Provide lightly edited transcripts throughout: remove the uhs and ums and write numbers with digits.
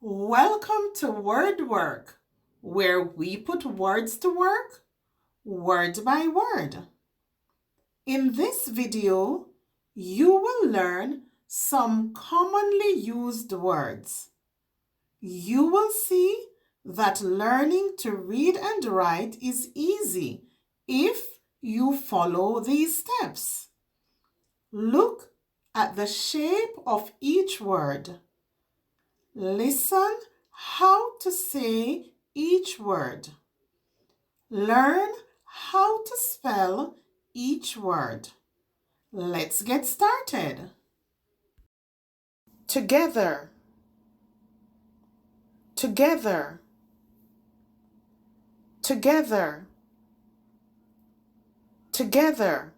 Welcome to Word Work, where we put words to work, word by word. In this video, you will learn some commonly used words. You will see that learning to read and write is easy if you follow these steps. Look at the shape of each word. Listen how to say each word. Learn how to spell each word. Let's get started. Together, together, together, together.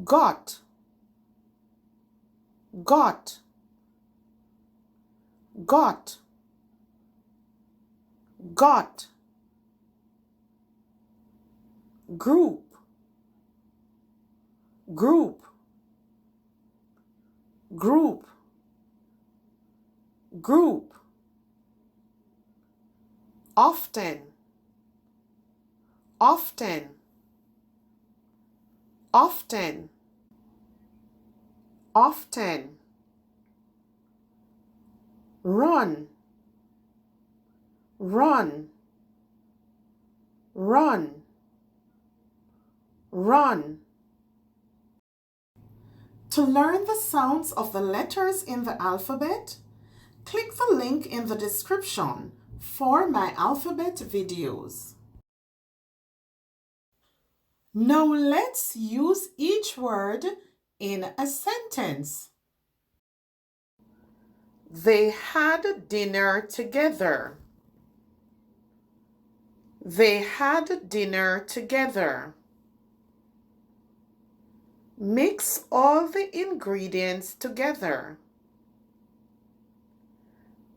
Got, got, got, got. Group, group, group, group. Often, often, often, often. Run, run, run, run. To learn the sounds of the letters in the alphabet, click the link in the description for my alphabet videos. Now let's use each word in a sentence. They had dinner together. They had dinner together. Mix all the ingredients together.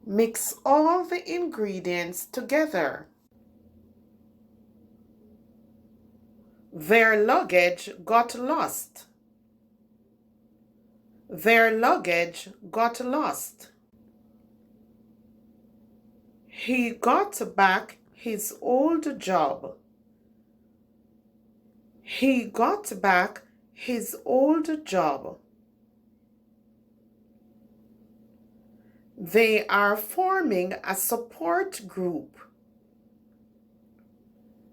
Mix all the ingredients together. Their luggage got lost. Their luggage got lost. He got back his old job. He got back his old job. They are forming a support group.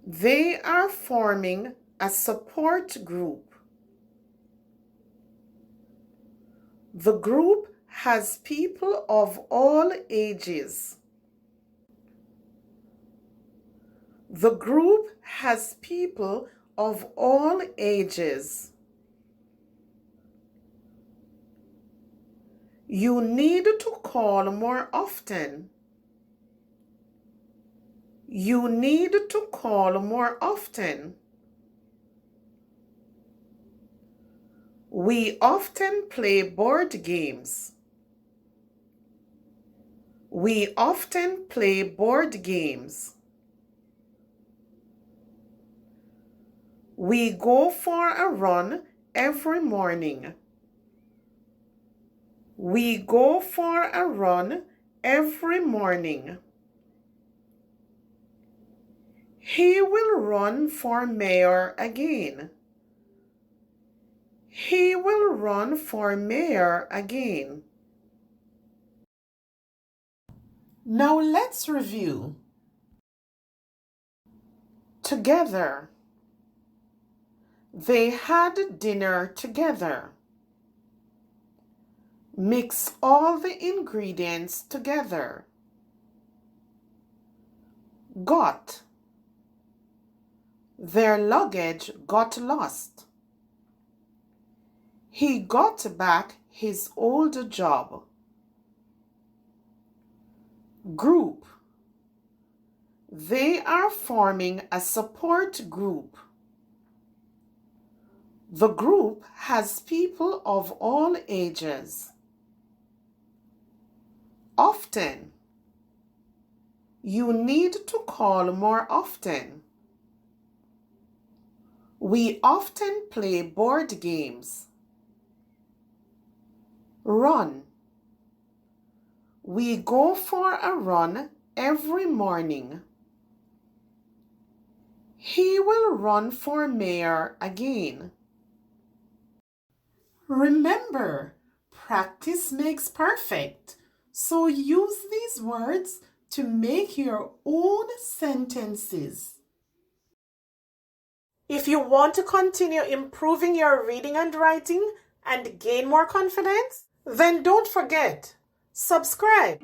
They are forming a support group. The group has people of all ages. The group has people of all ages. You need to call more often. You need to call more often. We often play board games. We often play board games. We go for a run every morning. We go for a run every morning. He will run for mayor again. He will run for mayor again. Now let's review. Together. They had dinner together. Mix all the ingredients together. Got. Their luggage got lost. He got back his old job. Group. They are forming a support group. The group has people of all ages. Often. You need to call more often. We often play board games. Run. We go for a run every morning. He will run for mayor again. Remember, practice makes perfect. So use these words to make your own sentences. If you want to continue improving your reading and writing and gain more confidence, then don't forget, subscribe.